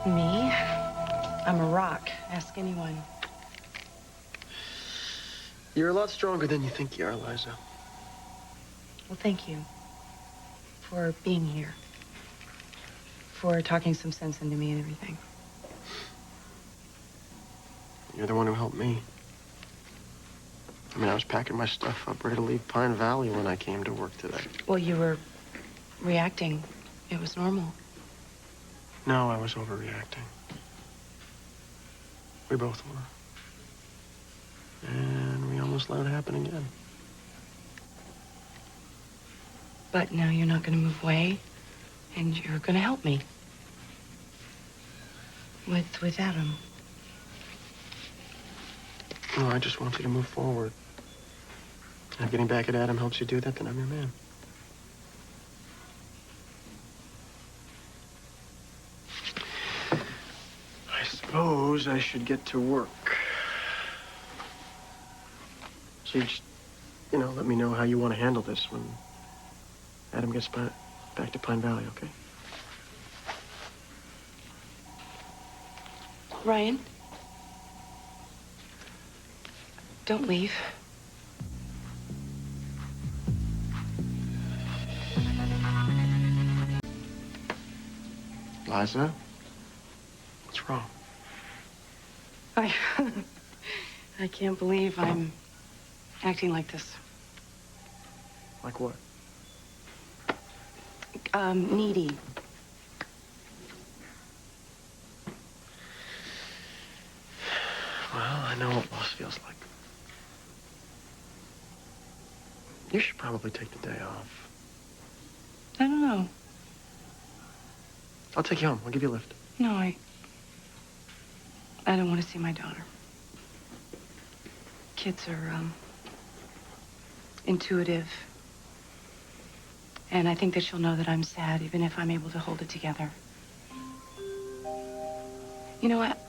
Me? I'm a rock. Ask anyone. You're a lot stronger than you think you are, Liza. Well, thank you for being here, for talking some sense into me and everything. You're the one who helped me. I mean, I was packing my stuff up, ready to leave Pine Valley when I came to work today. Well, you were reacting. It was normal. No, I was overreacting. We both were. And we almost let it happen again. But now you're not going to move away, and you're going to help me. With Adam. No, I just want you to move forward. And if getting back at Adam helps you do that, then I'm your man. I suppose I should get to work. So you just, let me know how you want to handle this when Adam gets back to Pine Valley, okay? Ryan, don't leave. Liza, what's wrong? I can't believe I'm acting like this. Like what? Needy. Well, I know what loss feels like. You should probably take the day off. I don't know. I'll take you home. I'll give you a lift. No, I don't want to see my daughter. Kids are, intuitive. And I think that she'll know that I'm sad, even if I'm able to hold it together.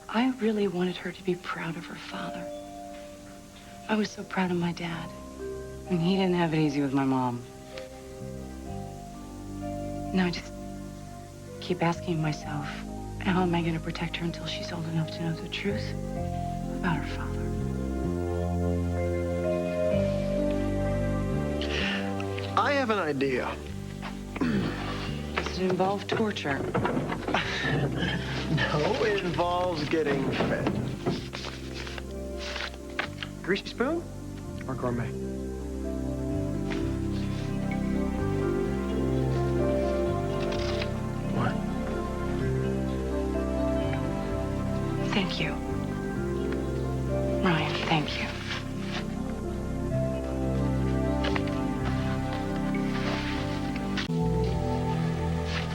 I really wanted her to be proud of her father. I was so proud of my dad. And he didn't have it easy with my mom. Now I just keep asking myself, how am I going to protect her until she's old enough to know the truth about her father? I have an idea. Does it involve torture? No, it involves getting fed. Greasy spoon or gourmet? What? Thank you. Ryan, thank you.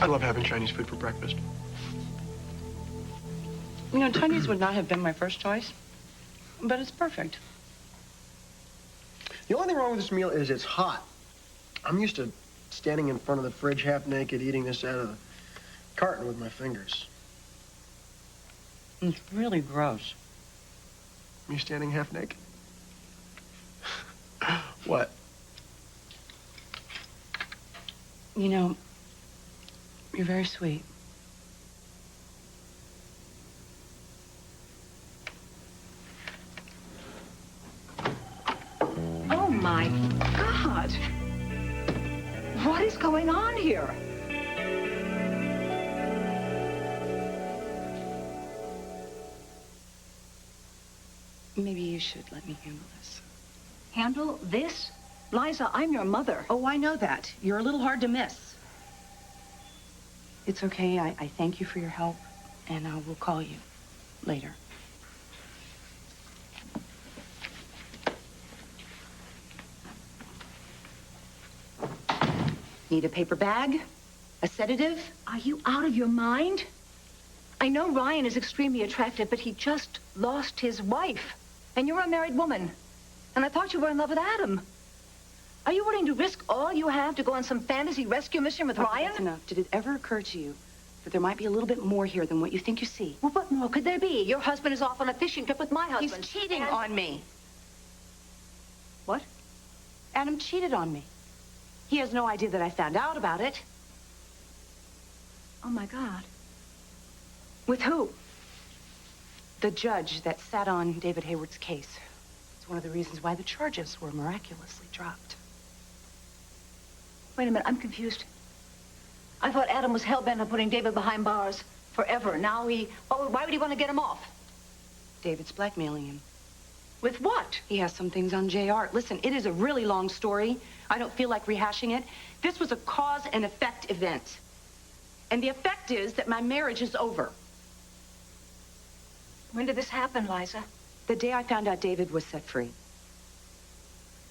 I love having Chinese food for breakfast. Chinese would not have been my first choice, but it's perfect. The only thing wrong with this meal is it's hot. I'm used to standing in front of the fridge half naked, eating this out of the carton with my fingers. It's really gross. You standing half naked? What? You're very sweet. Oh, my God. What is going on here? Maybe you should let me handle this. Handle this? Liza, I'm your mother. Oh, I know that. You're a little hard to miss. It's okay. I thank you for your help, and I will call you later. Need a paper bag? A sedative? Are you out of your mind? I know Ryan is extremely attractive, but he just lost his wife. And you're a married woman. And I thought you were in love with Adam. Are you willing to risk all you have to go on some fantasy rescue mission with Ryan? That's enough. Did it ever occur to you that there might be a little bit more here than what you think you see? Well, what more could there be? Your husband is off on a fishing trip with my husband. He's cheating on me. What? Adam cheated on me. He has no idea that I found out about it. Oh, my God. With who? The judge that sat on David Hayward's case. It's one of the reasons why the charges were miraculously dropped. Wait a minute, I'm confused. I thought Adam was hell-bent on putting David behind bars forever. Now why would he want to get him off? David's blackmailing him. With what? He has some things on JR. Listen, it is a really long story. I don't feel like rehashing it. This was a cause and effect event. And the effect is that my marriage is over. When did this happen, Liza? The day I found out David was set free.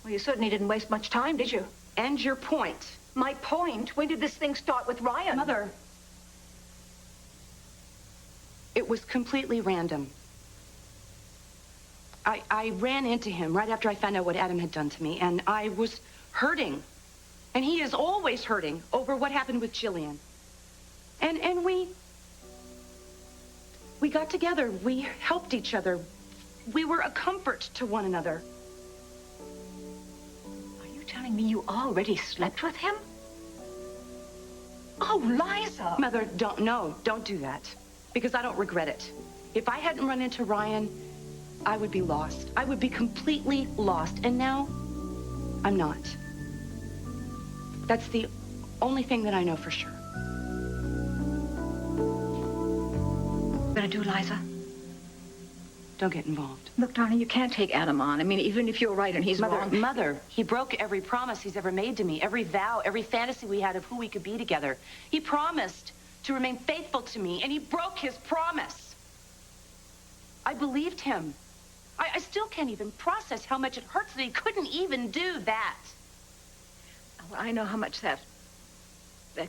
Well, you certainly didn't waste much time, did you? And your point. My point? When did this thing start with Ryan? Mother. It was completely random. I ran into him right after I found out what Adam had done to me, and I was hurting. And he is always hurting over what happened with Jillian. And we got together. We helped each other. We were a comfort to one another. Are you telling me you already slept with him? Oh, Liza! Mother, don't do that. Because I don't regret it. If I hadn't run into Ryan, I would be lost. I would be completely lost. And now, I'm not. That's the only thing that I know for sure. What are you gonna do, Liza? Don't get involved. Look, darling, you can't take Adam on. I mean, even if you're right and he's wrong. Mother, he broke every promise he's ever made to me, every vow, every fantasy we had of who we could be together. He promised to remain faithful to me, and he broke his promise. I believed him. I still can't even process how much it hurts that he couldn't even do that. Well, I know how much that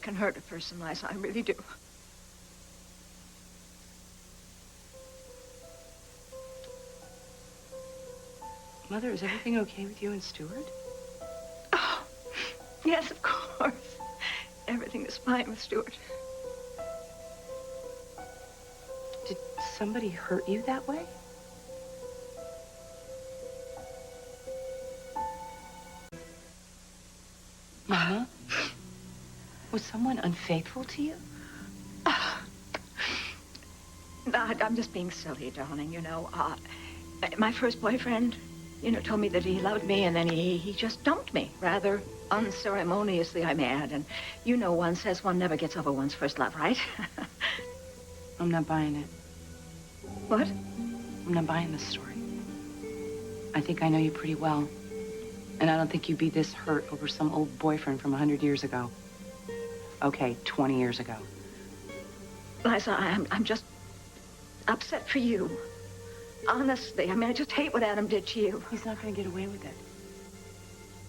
can hurt a person, Liza. I really do. Mother, is everything okay with you and Stuart? Oh, yes, of course. Everything is fine with Stuart. Did somebody hurt you that way? Mama? Was someone unfaithful to you? No, I'm just being silly, darling, you know. My first boyfriend, told me that he loved me, and then he just dumped me, rather unceremoniously, I may add. And one says one never gets over one's first love, right? I'm not buying it. What? I'm not buying this story. I think I know you pretty well. And I don't think you'd be this hurt over some old boyfriend from 100 years ago. Okay, 20 years ago. Liza, I'm just upset for you. Honestly, I mean, I just hate what Adam did to you. He's not going to get away with it.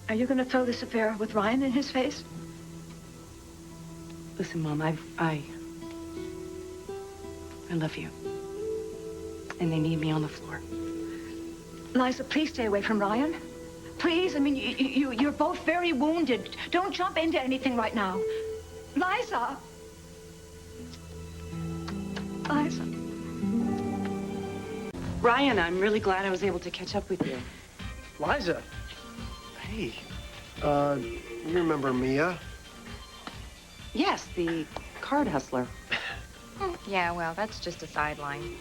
Are you going to throw this affair with Ryan in his face? Listen, Mom, I love you. And they need me on the floor. Liza, please stay away from Ryan. Please, I mean, you're both very wounded. Don't jump into anything right now. Liza! Liza. Ryan, I'm really glad I was able to catch up with you. Liza. Hey. You remember Mia? Yes, the card hustler. Yeah, well, that's just a sideline.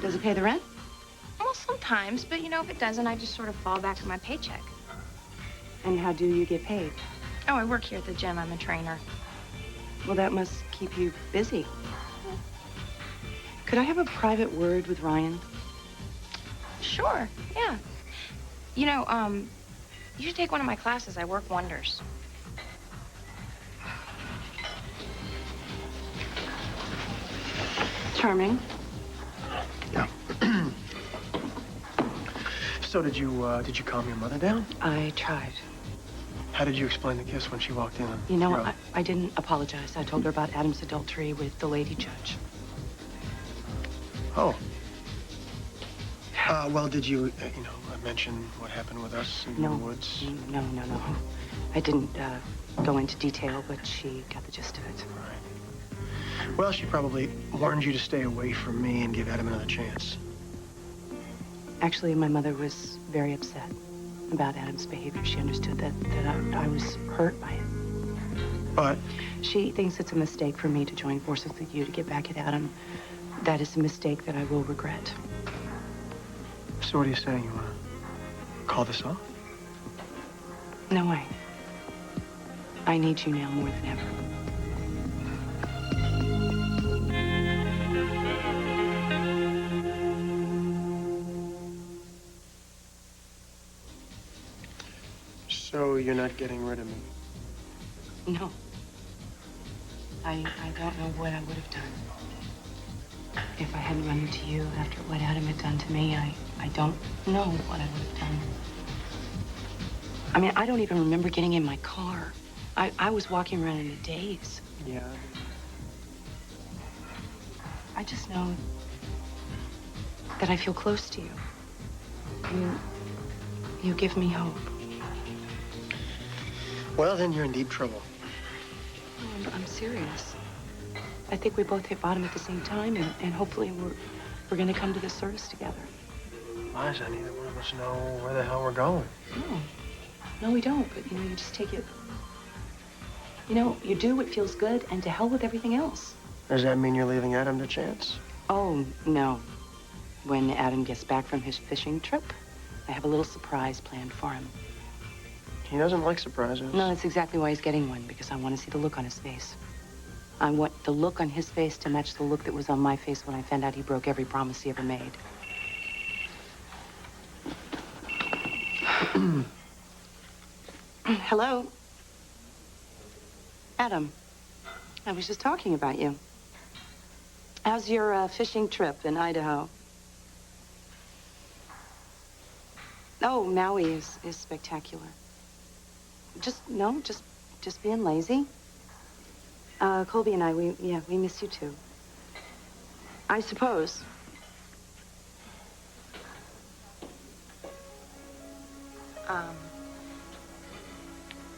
Does it pay the rent? Well, sometimes, but if it doesn't, I just sort of fall back on my paycheck. And how do you get paid? Oh, I work here at the gym. I'm a trainer. Well, that must keep you busy. Could I have a private word with Ryan? Sure, yeah. You should take one of my classes. I work wonders. Charming. Yeah. So did you calm your mother down? I tried. How did you explain the kiss when she walked in? I didn't apologize. I told her about Adam's adultery with the lady judge. Oh. Well, did you, mention what happened with us in the woods? No. I didn't go into detail, but she got the gist of it. Right. Well, she probably warned you to stay away from me and give Adam another chance. Actually, my mother was very upset about Adam's behavior. She understood that I was hurt by it. But? She thinks it's a mistake for me to join forces with you to get back at Adam that is a mistake that I will regret. So what are you saying? You want to call this off? No way. I need you now more than ever. So you're not getting rid of me? No. I don't know what I would have done if I hadn't run into you after what Adam had done to me. I don't know what I would have done. I mean, I don't even remember getting in my car. I was walking around in a daze. Yeah. I just know that I feel close to you. You give me hope. Well, then you're in deep trouble. Oh, I'm serious. I think we both hit bottom at the same time, and hopefully we're going to come to this service together. Liza, neither one of us know where the hell we're going. No, we don't. But, you just take it. You do what feels good, and to hell with everything else. Does that mean you're leaving Adam to chance? Oh, no. When Adam gets back from his fishing trip, I have a little surprise planned for him. He doesn't like surprises. No, that's exactly why he's getting one, because I want to see the look on his face. I want the look on his face to match the look that was on my face when I found out he broke every promise he ever made. Hello? Adam, I was just talking about you. How's your fishing trip in Idaho? Oh, Maui is spectacular. Just being lazy. Colby and I, we miss you too. I suppose.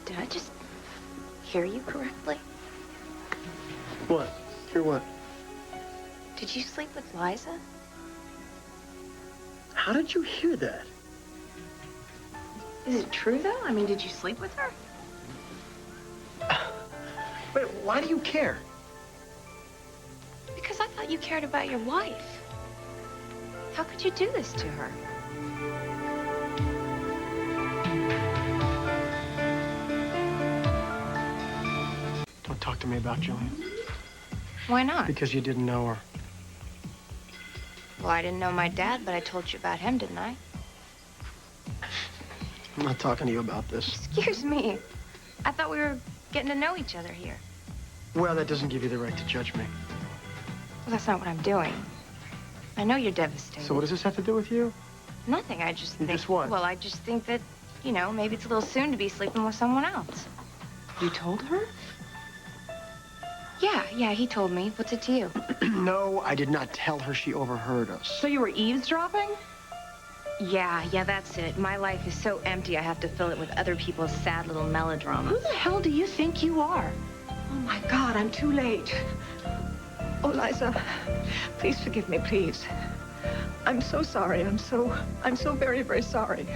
Did I just hear you correctly? What? Hear what? Did you sleep with Liza? How did you hear that? Is it true, though? I mean, did you sleep with her? Wait, why do you care? Because I thought you cared about your wife. How could you do this to her? Don't talk to me about Jillian. Why not? Because you didn't know her. Well, I didn't know my dad, but I told you about him, didn't I? I'm not talking to you about this. Excuse me. I thought we were getting to know each other here. Well, that doesn't give you the right to judge me. Well, that's not what I'm doing. I know you're devastated. So what does this have to do with you? Nothing. I just think... Just what? Well, I just think that, maybe it's a little soon to be sleeping with someone else. You told her? Yeah, he told me. What's it to you? No, I did not tell her. She overheard us. So you were eavesdropping? Yeah, that's it. My life is so empty, I have to fill it with other people's sad little melodramas. Who the hell do you think you are? Oh, my God, I'm too late. Oh, Liza, please forgive me, please. I'm so sorry. I'm so very, very sorry.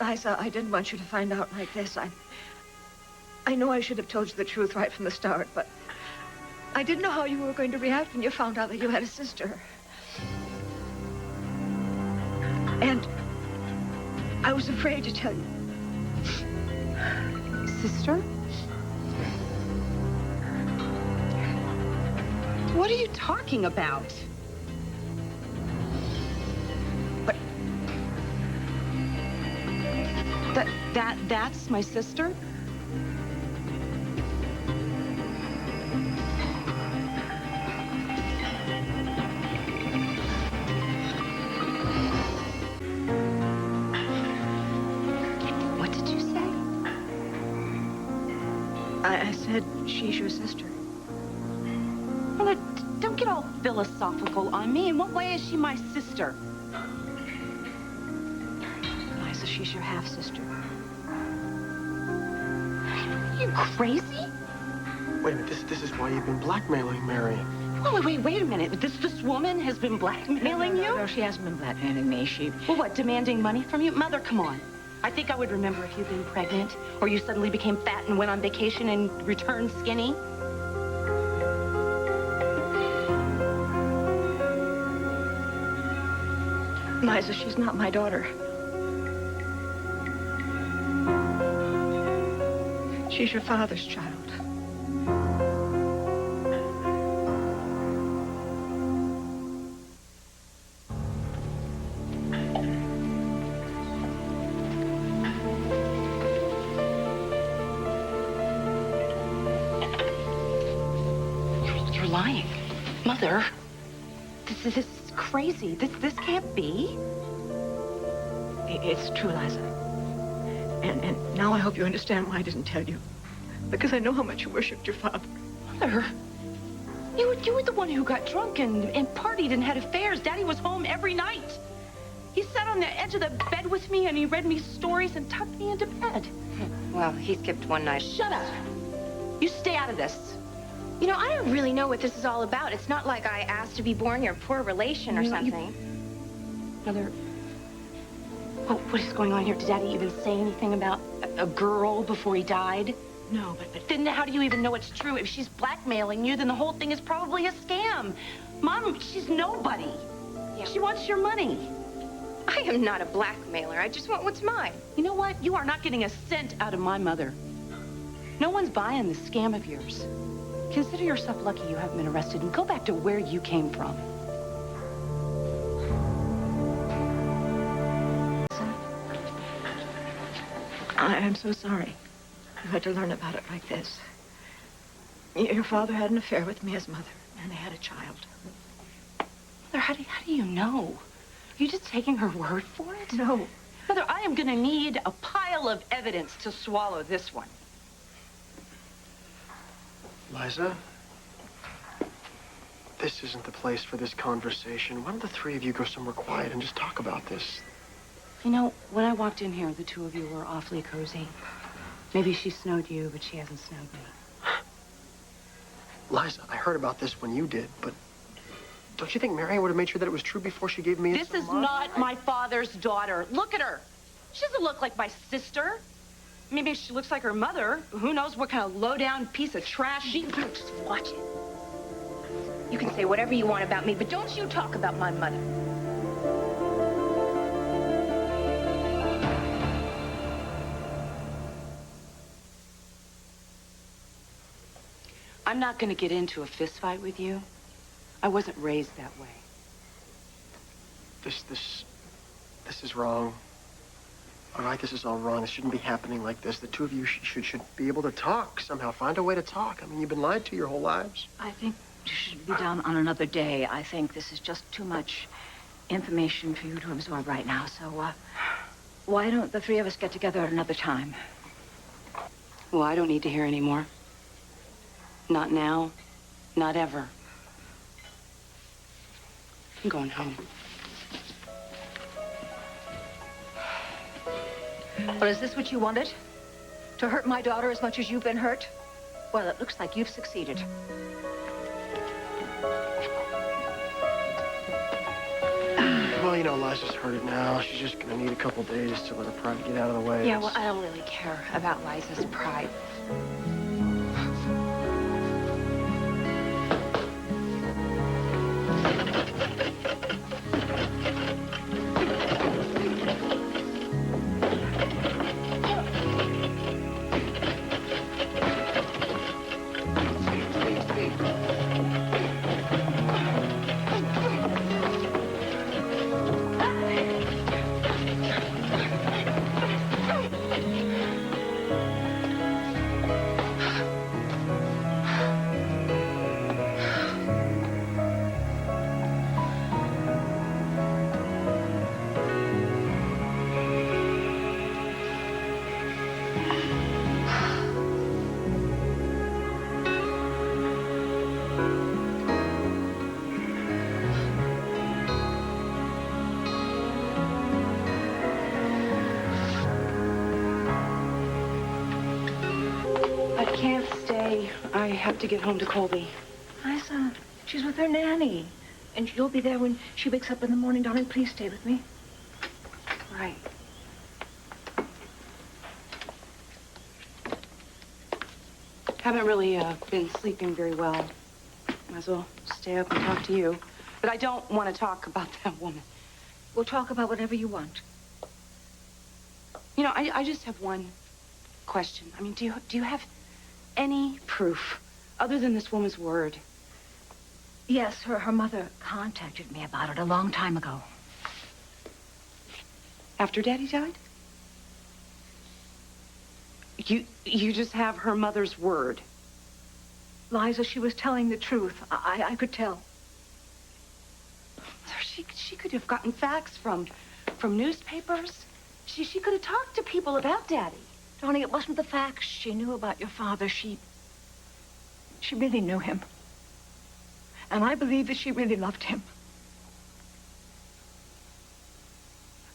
Liza, I didn't want you to find out like this. I know I should have told you the truth right from the start, but I didn't know how you were going to react when you found out that you had a sister. And I was afraid to tell you. Sister? What are you talking about? But... That's my sister? What did you say? I said she's your sister. Well, don't get all philosophical on me. In what way is she my sister? Liza, she's your half-sister. Are you crazy? Wait a minute, this is why you've been blackmailing Mary. Oh, wait a minute. This woman has been blackmailing you? No, she hasn't been blackmailing me. Well, what, demanding money from you? Mother, come on. I think I would remember if you'd been pregnant, or you suddenly became fat and went on vacation and returned skinny. Liza, she's not my daughter. She's your father's child. You're lying. Mother, this is crazy. This can't be. It's true, Liza. And now I hope you understand why I didn't tell you. Because I know how much you worshipped your father. Mother, you were the one who got drunk and partied and had affairs. Daddy was home every night. He sat on the edge of the bed with me and he read me stories and tucked me into bed. Well, he skipped one night. Shut up. You stay out of this. You know, I don't really know what this is all about. It's not like I asked to be born your poor relation or something. Mother, what is going on here? Did Daddy even say anything about a girl before he died? No, but Then how do you even know it's true? If she's blackmailing you, then the whole thing is probably a scam. Mom, she's nobody. Yeah. She wants your money. I am not a blackmailer. I just want what's mine. You know what? You are not getting a cent out of my mother. No one's buying this scam of yours. Consider yourself lucky you haven't been arrested and go back to where you came from. I am so sorry you had to learn about it like this. Your father had an affair with me as mother, and they had a child. Mother, how do you know? Are you just taking her word for it? No. Mother, I am going to need a pile of evidence to swallow this one. Liza, this isn't the place for this conversation. Why don't the three of you go somewhere quiet and just talk about this? You know, when I walked in here, the two of you were awfully cozy. Maybe she snowed you, but she hasn't snowed me. Liza, I heard about this when you did, but don't you think Mary would have made sure that it was true before she gave me This is not my father's daughter. Look at her. She doesn't look like my sister. Maybe she looks like her mother. Who knows what kind of low-down piece of trash she... Just watch it. You can say whatever you want about me, but don't you talk about my mother. I'm not going to get into a fist fight with you. I wasn't raised that way. This is wrong. All right, this is all wrong. This shouldn't be happening like this. The two of you should be able to talk somehow. Find a way to talk. I mean, you've been lied to your whole lives. I think you should be done on another day. I think this is just too much information for you to absorb right now. So, why don't the three of us get together at another time? Well, I don't need to hear any more. Not now. Not ever. I'm going home. Well, is this what you wanted? To hurt my daughter as much as you've been hurt? Well, it looks like you've succeeded. Well, you know, Liza's heard it now. She's just gonna need a couple days to let her pride get out of the way. Yeah, well, I don't really care about Liza's pride. I can't stay. I have to get home to Colby. Liza, She's with her nanny. And you'll be there when she wakes up in the morning. Darling, please stay with me. Right. Haven't really been sleeping very well. Might as well stay up and talk to you. But I don't want to talk about that woman. We'll talk about whatever you want. You know, I just have one question. I mean, do you have any proof other than this woman's word? Yes, her mother contacted me about it a long time ago. After Daddy died? You just have her mother's word? Liza, she was telling the truth. I could tell. She could have gotten facts from newspapers. She could have talked to people about Daddy. Darling, it wasn't the facts she knew about your father. She really knew him. And I believe that she really loved him.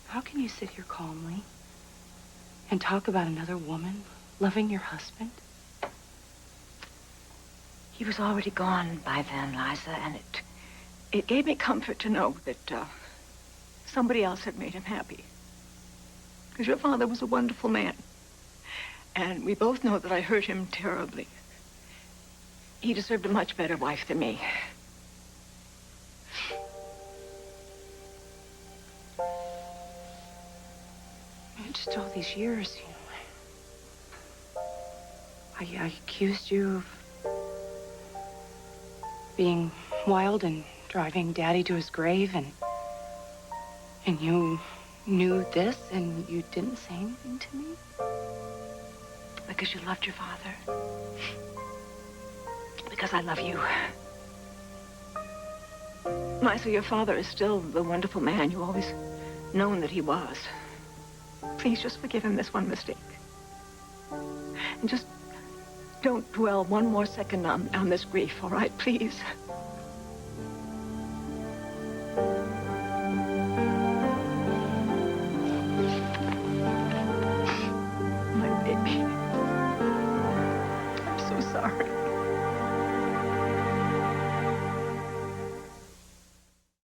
How can you sit here calmly and talk about another woman loving your husband? He was already gone by then, Liza, and it gave me comfort to know that somebody else had made him happy. Because your father was a wonderful man. And we both know that I hurt him terribly. He deserved a much better wife than me. Just all these years, you know. I accused you of being wild and driving Daddy to his grave, and you knew this and you didn't say anything to me? Because you loved your father. Because I love you. Liza, your father is still the wonderful man you always known that he was. Please just forgive him this one mistake. And just don't dwell one more second on this grief, all right? Please.